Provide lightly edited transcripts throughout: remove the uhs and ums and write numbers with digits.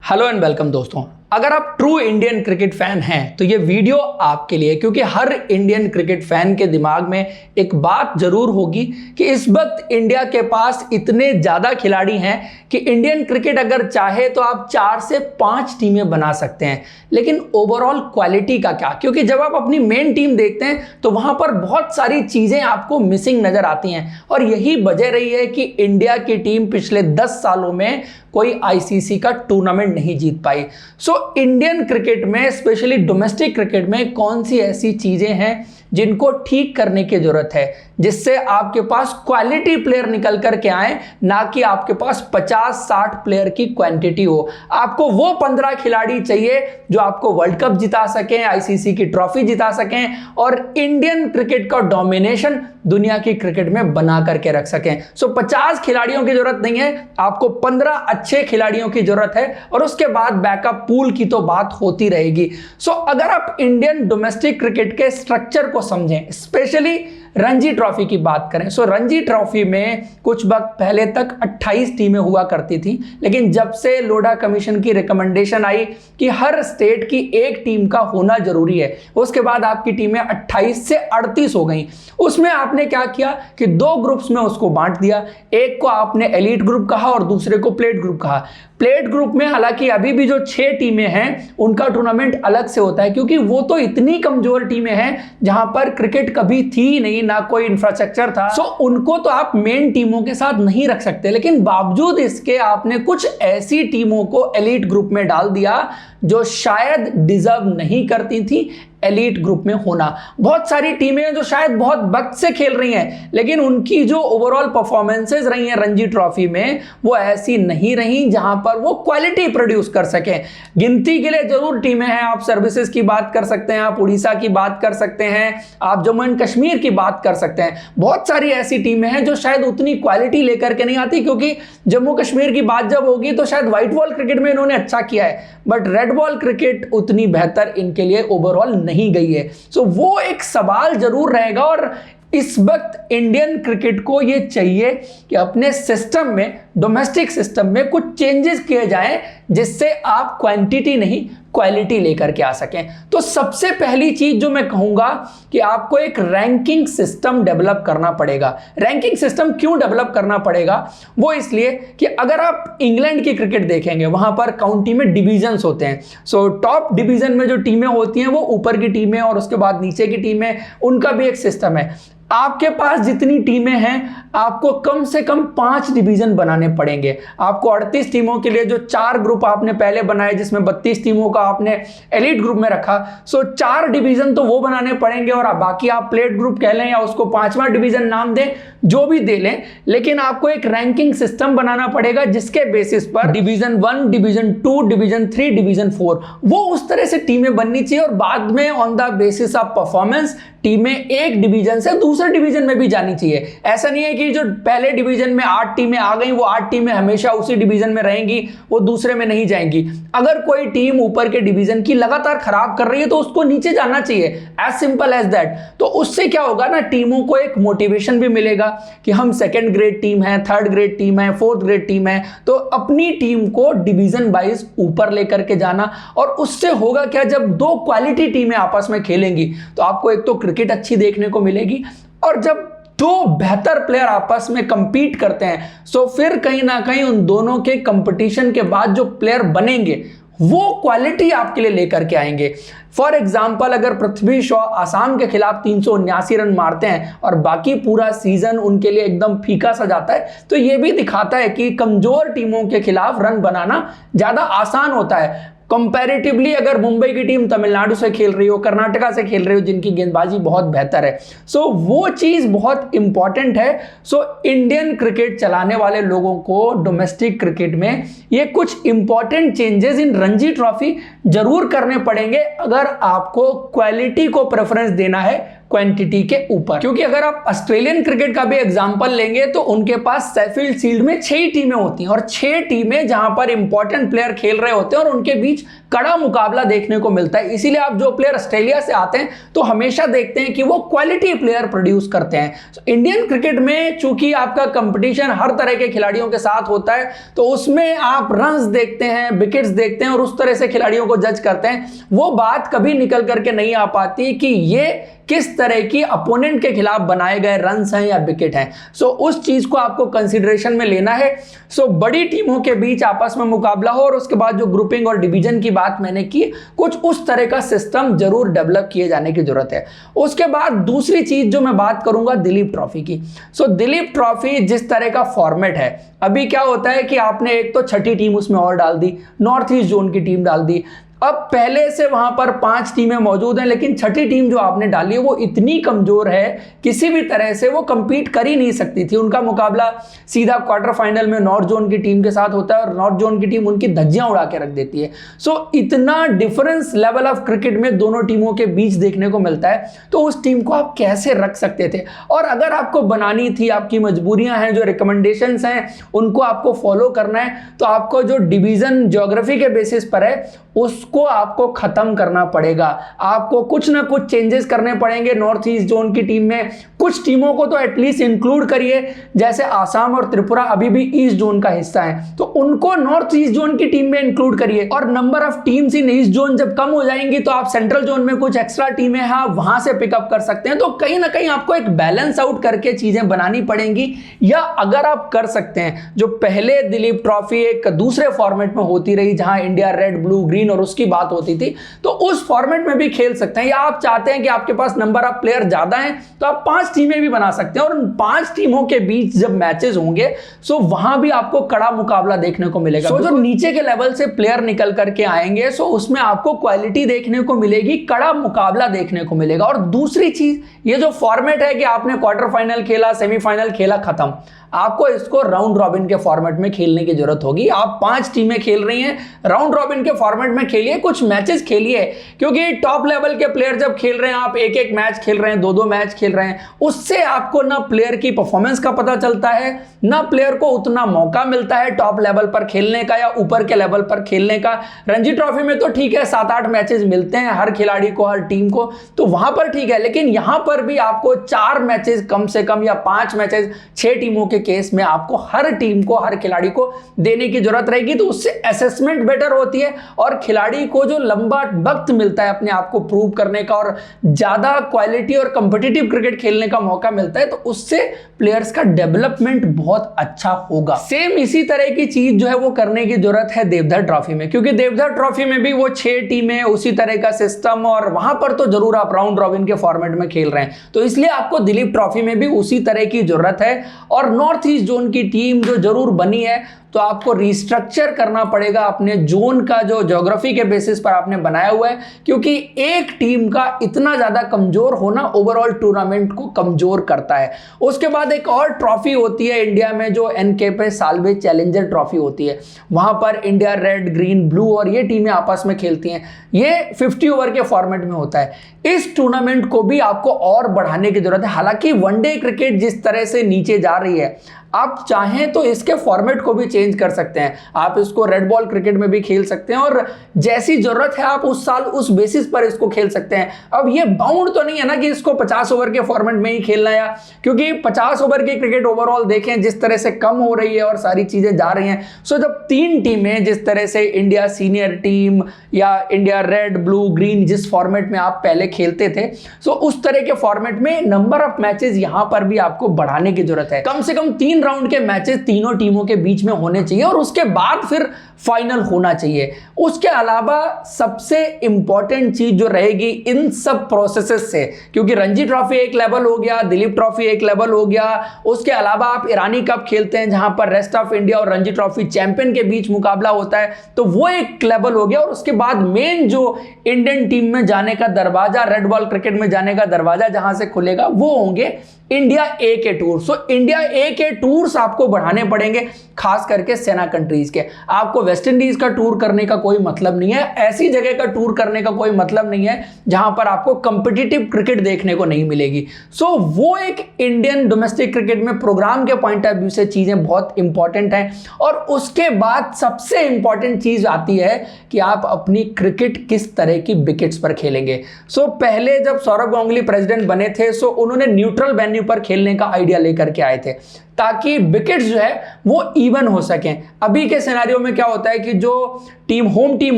Hello and welcome दोस्तों। अगर आप ट्रू इंडियन क्रिकेट फैन हैं तो ये वीडियो आपके लिए, क्योंकि हर इंडियन क्रिकेट फैन के दिमाग में एक बात जरूर होगी कि इस वक्त इंडिया के पास इतने ज़्यादा खिलाड़ी हैं कि इंडियन क्रिकेट अगर चाहे तो आप 4 से 5 टीमें बना सकते हैं, लेकिन ओवरऑल क्वालिटी का क्या? क्योंकि जब आप अपनी मेन टीम देखते हैं तो वहाँ पर बहुत सारी चीज़ें आपको मिसिंग नज़र आती हैं और यही वजह रही है कि इंडिया की टीम पिछले 10 सालों में कोई आईसीसी का टूर्नामेंट नहीं जीत पाई। सो इंडियन क्रिकेट में, स्पेशली डोमेस्टिक क्रिकेट में, कौन सी ऐसी चीजें हैं जिनको ठीक करने की जरूरत है जिससे आपके पास क्वालिटी प्लेयर निकल कर के आए, ना कि आपके पास 50-60 प्लेयर की क्वांटिटी हो। आपको वो 15 खिलाड़ी चाहिए जो आपको वर्ल्ड कप जिता सकें, आईसीसी की ट्रॉफी जिता सकें और इंडियन क्रिकेट का डोमिनेशन दुनिया की क्रिकेट में बना करके रख सकें। सो 50 खिलाड़ियों की जरूरत नहीं है, आपको 15 अच्छे खिलाड़ियों की जरूरत है और उसके बाद बैकअप पूल की तो बात होती रहेगी। सो अगर आप इंडियन डोमेस्टिक क्रिकेट के स्ट्रक्चर को समझें, स्पेशली रणजी ट्रॉफी की बात करें, सो रणजी ट्रॉफी में कुछ वक्त पहले तक 28 टीमें हुआ करती थी, लेकिन जब से लोढ़ा कमीशन की रिकमेंडेशन आई कि हर स्टेट की एक टीम का होना जरूरी है, उसके बाद आपकी टीमें 28 से 38 हो गई। उसमें आपने क्या किया कि 2 ग्रुप्स में उसको बांट दिया। एक को आपने एलीट ग्रुप कहा और दूसरे को प्लेट ग्रुप कहा। प्लेट ग्रुप में हालांकि अभी भी जो 6 टीमें हैं उनका टूर्नामेंट अलग से होता है, क्योंकि वो तो इतनी कमजोर टीमें हैं जहां पर क्रिकेट कभी थी नहीं, ना कोई इंफ्रास्ट्रक्चर था। सो उनको तो आप मेन टीमों के साथ नहीं रख सकते, लेकिन बावजूद इसके आपने कुछ ऐसी टीमों को एलीट ग्रुप में डाल दिया जो शायद डिजर्व नहीं करती थी एलीट ग्रुप में होना। बहुत सारी टीमें जो शायद बहुत वक्त से खेल रही हैं, लेकिन उनकी जो ओवरऑल परफॉर्मेंसेस रही हैं रणजी ट्रॉफी में वो ऐसी नहीं रही जहां पर वो क्वालिटी प्रोड्यूस कर सकें। गिनती के लिए जरूर टीमें हैं, आप सर्विसेज की बात कर सकते हैं, आप उड़ीसा की बात कर सकते हैं, आप जम्मू एंड कश्मीर की बात कर सकते हैं। बहुत सारी ऐसी टीमें हैं जो शायद उतनी क्वालिटी लेकर के नहीं आती, क्योंकि जम्मू कश्मीर की बात जब होगी तो शायद व्हाइट बॉल क्रिकेट में इन्होंने अच्छा किया है, बट रेड बॉल क्रिकेट उतनी बेहतर इनके लिए ओवरऑल नहीं गई है। सो वो एक सवाल जरूर रहेगा और इस वक्त इंडियन क्रिकेट को ये चाहिए कि अपने सिस्टम में, डोमेस्टिक सिस्टम में कुछ चेंजेस किए जाएं जिससे आप क्वांटिटी नहीं क्वालिटी लेकर के आ सकें। तो सबसे पहली चीज जो मैं कहूंगा कि आपको एक रैंकिंग सिस्टम डेवलप करना पड़ेगा। रैंकिंग सिस्टम क्यों डेवलप करना पड़ेगा? वो इसलिए कि अगर आप इंग्लैंड की क्रिकेट देखेंगे, वहां पर काउंटी में डिविजन्स होते हैं। सो टॉप डिवीजन में जो टीमें होती हैं वो ऊपर की टीमें और उसके बाद नीचे की टीमें, उनका भी एक सिस्टम है। आपके पास जितनी टीमें हैं आपको कम से कम 5 डिवीजन बनाने पड़ेंगे। आपको 38 टीमों के लिए जो 4 ग्रुप आपने पहले बनाए, जिसमें 32 टीमों का आपने एलीट ग्रुप में रखा, सो 4 डिवीजन तो वो बनाने पड़ेंगे और बाकी आप प्लेट ग्रुप कह लें या उसको 5वां डिवीजन नाम दें, जो भी दे लें, लेकिन आपको एक रैंकिंग सिस्टम बनाना पड़ेगा जिसके बेसिस पर डिवीजन 1, डिवीजन 2, डिवीजन 3, डिवीजन 4 वो उस तरह से टीमें बननी चाहिए और बाद में on the basis of performance टीमें एक डिवीजन से दूसरे डिवीजन में भी जानी चाहिए। ऐसा नहीं है कि जो पहले डिवीजन में 8 टीमें आ गई वो 8 टीमें हमेशा उसी डिवीजन में रहेंगी, वो दूसरे में नहीं जाएंगी। अगर कोई टीम ऊपर के डिवीजन की लगातार खराब कर रही है तो उसको नीचे जाना चाहिए, एज सिंपल एज दैट। तो उससे क्या होगा ना, टीमों को एक मोटिवेशन भी मिलेगा कि हम 2nd ग्रेड टीम है, 3rd ग्रेड टीम है, 4th ग्रेड टीम है, तो अपनी टीम को डिवीजन वाइज ऊपर लेकर के जाना। और उससे होगा क्या, जब 2 क्वालिटी टीमें आपस में खेलेंगी तो आपको एक तो क्रिकेट अच्छी देखने को मिलेगी, और जब 2 बेहतर प्लेयर आपस में कंपीट करते हैं सो फिर कहीं ना कहीं उन दोनों के कंपटीशन के बाद जो प्लेयर बनेंगे वो क्वालिटी आपके लिए लेकर के आएंगे। फॉर एग्जाम्पल, अगर पृथ्वी शॉ आसाम के खिलाफ 379 रन मारते हैं और बाकी पूरा सीजन उनके लिए एकदम फीका सा जाता है, तो ये भी दिखाता है कि कमजोर टीमों के खिलाफ रन बनाना ज्यादा आसान होता है कंपैरेटिवली। अगर मुंबई की टीम तमिलनाडु से खेल रही हो, कर्नाटका से खेल रही हो, जिनकी गेंदबाजी बहुत बेहतर है, सो वो चीज बहुत इंपॉर्टेंट है। सो इंडियन क्रिकेट चलाने वाले लोगों को डोमेस्टिक क्रिकेट में ये कुछ important changes in Ranji trophy जरूर करने पड़ेंगे अगर आपको क्वालिटी को प्रेफरेंस देना है क्वांटिटी के ऊपर। क्योंकि अगर आप ऑस्ट्रेलियन क्रिकेट का भी एग्जांपल लेंगे तो उनके पास शेफील्ड शील्ड में 6 टीमें होती हैं और 6 टीमें जहां पर इंपॉर्टेंट प्लेयर खेल रहे होते हैं और उनके बीच कड़ा मुकाबला देखने को मिलता है। इसीलिए आप जो प्लेयर ऑस्ट्रेलिया से आते हैं तो हमेशा देखते हैं कि वो क्वालिटी प्लेयर प्रोड्यूस करते हैं। इंडियन क्रिकेट में चूंकि आपका कंपटीशन हर तरह के खिलाड़ियों के साथ होता है तो उसमें आप रन्स देखते हैं, विकेट्स देखते हैं और उस तरह से खिलाड़ियों को जज करते हैं। वो बात कभी निकल करके नहीं आ पाती कि ये किस तरह की अपोनेंट के खिलाफ बनाए गए रन्स हैं या विकेट हैं। सो उस चीज को आपको कंसीडरेशन में लेना है। सो बड़ी टीमों के बीच आपस में मुकाबला हो और उसके बाद जो ग्रुपिंग और डिवीजन की बात मैंने की, कुछ उस तरह का सिस्टम जरूर डेवलप किए जाने की जरूरत है। उसके बाद दूसरी चीज जो मैं बात करूंगा दिलीप ट्रॉफी की। सो दिलीप ट्रॉफी जिस तरह का फॉर्मेट है, अभी क्या होता है कि आपने एक तो छठी टीम उसमें और डाल दी, नॉर्थ ईस्ट जोन की टीम डाल दी। अब पहले से वहां पर 5 टीमें मौजूद हैं, लेकिन छठी टीम जो आपने डाली है वो इतनी कमजोर है, किसी भी तरह से वो कंपीट कर ही नहीं सकती थी। उनका मुकाबला सीधा क्वार्टर फाइनल में नॉर्थ जोन की टीम के साथ होता है और नॉर्थ जोन की टीम उनकी धज्जियां उड़ा के रख देती है। सो इतना डिफरेंस लेवल ऑफ क्रिकेट में दोनों टीमों के बीच देखने को मिलता है, तो उस टीम को आप कैसे रख सकते थे? और अगर आपको बनानी थी, आपकी मजबूरियां हैं, जो रिकमेंडेशंस हैं उनको आपको फॉलो करना है, तो आपको जो डिवीजन ज्योग्राफी के बेसिस पर है उसको आपको खत्म करना पड़ेगा। आपको कुछ ना कुछ चेंजेस करने पड़ेंगे नॉर्थ ईस्ट जोन की टीम में। कुछ टीमों को तो एटलीस्ट इंक्लूड करिए, जैसे आसाम और त्रिपुरा अभी भी ईस्ट जोन का हिस्सा है, तो उनको नॉर्थ ईस्ट जोन की टीम में इंक्लूड करिए। और number of teams in east zone जब कम हो जाएंगी तो आप सेंट्रल जोन में कुछ एक्स्ट्रा टीमें हैं, आप वहां से पिकअप कर सकते हैं। तो कहीं ना कहीं आपको एक बैलेंस आउट करके चीजें बनानी पड़ेंगी। या अगर आप कर सकते हैं, जो पहले दिलीप ट्रॉफी एक दूसरे फॉर्मेट में होती रही जहां इंडिया रेड ब्लू ग्रीन और उसकी बात होती थी, तो उस फॉर्मेट में भी खेल सकते हैं। या आप चाहते हैं कि आपके पास नंबर ऑफ प्लेयर ज्यादा हैं तो आप 5 टीमें भी बना सकते हैं और उन 5 टीमों के बीच जब मैचेस होंगे सो वहां भी आपको कड़ा मुकाबला देखने को मिलेगा। सो जो नीचे के लेवल से प्लेयर निकल करके आएंगे सो उसमें आपको क्वालिटी देखने को मिलेगी, कड़ा मुकाबला देखने को मिलेगा। और दूसरी चीज, ये जो फॉर्मेट है कि आपने क्वार्टर फाइनल खेला, सेमीफाइनल खेला, खत्म, आपको इसको राउंड रॉबिन के फॉर्मेट में खेलने की जरूरत होगी। आप 5 टीमें खेल रही हैं, राउंड रॉबिन के फॉर्मेट में खेलिए, कुछ मैचेस खेलिए, क्योंकि टॉप लेवल के प्लेयर जब खेल रहे हैं, आप एक एक मैच खेल रहे हैं, 2-2 मैच खेल रहे हैं, उससे आपको ना प्लेयर की परफॉर्मेंस का पता चलता है, ना प्लेयर को उतना मौका मिलता है टॉप लेवल पर खेलने का या ऊपर के लेवल पर खेलने का। रणजी ट्रॉफी में तो ठीक है 7-8 मैचेस मिलते हैं हर खिलाड़ी को, हर टीम को, तो वहां पर ठीक है, लेकिन यहां पर भी आपको 4 मैचेस कम से कम या 5 मैचेस 6 टीमों के केस में आपको हर टीम को, हर खिलाड़ी को देने की जरूरत रहेगी। तो उससे असेसमेंट बेटर होती है और खिलाड़ी को जो लंबा वक्त मिलता है अपने आप को प्रूव करने का और ज्यादा क्वालिटी और कंपिटिटिव क्रिकेट खेलने का मौका मिलता है, तो उससे प्लेयर्स का डेवलपमेंट बहुत अच्छा होगा। सेम इसी तरह की चीज जो है वो करने की जरूरत है देवधर ट्रॉफी में, क्योंकि देवधर ट्रॉफी में भी वो 6 टीमें, उसी तरह का सिस्टम, और वहां पर तो जरूर आप राउंड रॉबिन के फॉर्मेट में खेल रहे हैं, तो इसलिए आपको दिलीप ट्रॉफी में भी उसी तरह की जरूरत है। और नॉर्थ ईस्ट जोन की टीम जो जरूर बनी है, तो आपको रिस्ट्रक्चर करना पड़ेगा अपने जोन का, जो ज्योग्राफी के बेसिस पर आपने बनाया हुआ है, क्योंकि एक टीम का इतना ज्यादा कमजोर होना ओवरऑल टूर्नामेंट को कमजोर करता है। उसके बाद एक और ट्रॉफी होती है इंडिया में जो एनके साल्वे चैलेंजर ट्रॉफी होती है, वहां पर इंडिया रेड ग्रीन ब्लू और ये टीमें आपस में खेलती हैं। ये 50 ओवर के फॉर्मेट में होता है। इस टूर्नामेंट को भी आपको और बढ़ाने की जरूरत है। हालांकि वनडे क्रिकेट जिस तरह से नीचे जा रही है, आप चाहें तो इसके फॉर्मेट को भी चेंज कर सकते हैं। आप इसको रेड बॉल क्रिकेट में भी खेल सकते हैं और जैसी जरूरत है आप उस साल उस बेसिस पर इसको खेल सकते हैं। अब ये बाउंड तो नहीं है ना कि इसको 50 ओवर के फॉर्मेट में ही खेलना है, क्योंकि 50 ओवर की क्रिकेट ओवरऑल देखें जिस तरह से कम हो रही है और सारी चीजें जा रही हैं। सो जब 3 टीमें, जिस तरह से इंडिया सीनियर टीम या इंडिया रेड ब्लू ग्रीन जिस फॉर्मेट में आप पहले खेलते थे, सो उस तरह के फॉर्मेट में नंबर ऑफ मैचेस यहां पर भी आपको बढ़ाने की जरूरत है। कम से कम 3 राउंड के मैचेस तीनों टीमों के बीच में होने चाहिए और उसके बाद फिर फाइनल होना चाहिए। उसके अलावा सबसे इंपॉर्टेंट चीज जो रहेगी इन सब प्रोसेसेस से, क्योंकि रणजी ट्रॉफी एक लेवल हो गया, दिलीप ट्रॉफी एक लेवल हो गया, उसके अलावा आप ईरानी कप खेलते हैं जहां पर रेस्ट ऑफ इंडिया और रणजी ट्रॉफी चैंपियन के बीच मुकाबला होता है, तो वो एक लेवल हो गया। और उसके बाद मेन जो इंडियन टीम में जाने का दरवाजा, रेड बॉल क्रिकेट में जाने का दरवाजा जहां से खुलेगा, वो होंगे इंडिया ए के टूर। सो इंडिया ए के टूर टूर्स आपको बढ़ाने पड़ेंगे, खास करके सेना कंट्रीज के। आपको वेस्ट इंडीज का टूर करने का कोई मतलब नहीं है, ऐसी जगह का टूर करने का कोई मतलब नहीं है जहां पर आपको कंपिटिटिव क्रिकेट देखने को नहीं मिलेगी। सो वो एक इंडियन डोमेस्टिक क्रिकेट में प्रोग्राम के पॉइंट ऑफ व्यू से चीजें बहुत इंपॉर्टेंट हैं। और उसके बाद सबसे इंपॉर्टेंट चीज आती है कि आप अपनी क्रिकेट किस तरह की विकेट्स पर खेलेंगे। सो पहले जब सौरव गांगुली प्रेसिडेंट बने थे, सो उन्होंने न्यूट्रल वेन्यू पर खेलने का आइडिया लेकर के आए थे ताकि विकेट्स जो है वो इवन हो सकें। अभी के सिनेरियो में क्या होता है कि जो होम टीम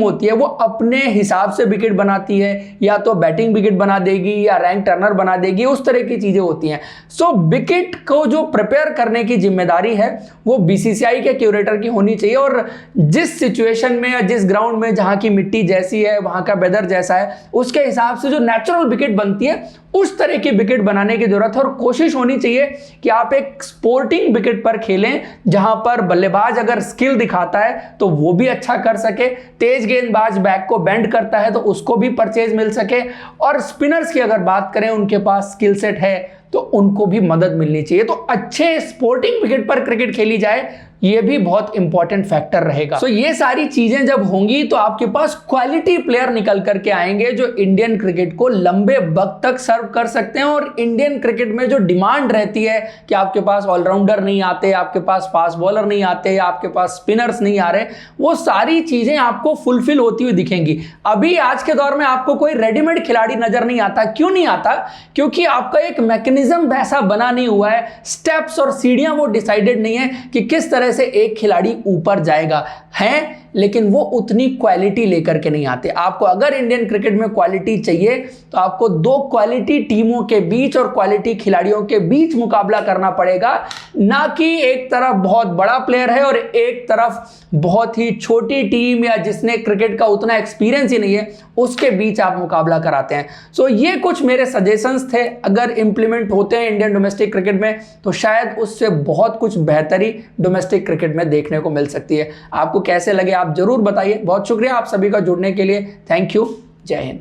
होती है वो अपने हिसाब से विकेट बनाती है, या तो बैटिंग विकेट बना देगी या रैंक टर्नर बना देगी, उस तरह की चीजें होती हैं। सो विकेट को जो प्रिपेयर करने की जिम्मेदारी है वो बीसीसीआई के क्यूरेटर की होनी चाहिए, और जिस सिचुएशन में या जिस ग्राउंड में जहां की मिट्टी जैसी है, वहां का वेदर जैसा है, उसके हिसाब से जो नेचुरल विकेट बनती है उस तरह की विकेट बनाने की जरूरत है। और कोशिश होनी चाहिए कि आप एक स्पोर्टिंग विकेट पर खेलें जहां पर बल्लेबाज अगर स्किल दिखाता है तो वो भी अच्छा कर सके, तेज गेंदबाज बैक को बेंड करता है तो उसको भी परचेज मिल सके, और स्पिनर्स की अगर बात करें उनके पास स्किल सेट है तो उनको भी मदद मिलनी चाहिए। तो अच्छे स्पोर्टिंग विकेट पर क्रिकेट खेली जाए, ये भी बहुत इंपॉर्टेंट फैक्टर रहेगा। सो ये सारी चीजें जब होंगी तो आपके पास क्वालिटी प्लेयर निकल करके आएंगे जो इंडियन क्रिकेट को लंबे वक्त तक सर्व कर सकते हैं। और इंडियन क्रिकेट में जो डिमांड रहती है कि आपके पास ऑलराउंडर नहीं आते, आपके पास फास्ट बॉलर नहीं आते, आपके पास स्पिनर्स नहीं आ रहे, वो सारी चीजें आपको फुलफिल होती हुई दिखेंगी। अभी आज के दौर में आपको कोई रेडीमेड खिलाड़ी नजर नहीं आता। क्यों नहीं आता? क्योंकि आपका एक मैकेनिज्म वैसा बना नहीं हुआ है, स्टेप्स और सीढ़ियां वो डिसाइडेड नहीं है कि किस तरह से एक खिलाड़ी ऊपर जाएगा। है लेकिन वो उतनी क्वालिटी लेकर के नहीं आते। आपको अगर इंडियन क्रिकेट में क्वालिटी चाहिए तो आपको दो क्वालिटी टीमों के बीच और क्वालिटी खिलाड़ियों के बीच मुकाबला करना पड़ेगा, ना कि एक तरफ बहुत बड़ा प्लेयर है और एक तरफ बहुत ही छोटी टीम या जिसने क्रिकेट का उतना एक्सपीरियंस ही नहीं है उसके बीच आप मुकाबला कराते हैं। सो ये कुछ मेरे सजेशंस थे, अगर इंप्लीमेंट होते हैं इंडियन डोमेस्टिक क्रिकेट में तो शायद उससे बहुत कुछ बेहतरी डोमेस्टिक क्रिकेट में देखने को मिल सकती है। आपको कैसे लगे आप जरूर बताइए। बहुत शुक्रिया आप सभी का जुड़ने के लिए। Thank you. जय हिंद।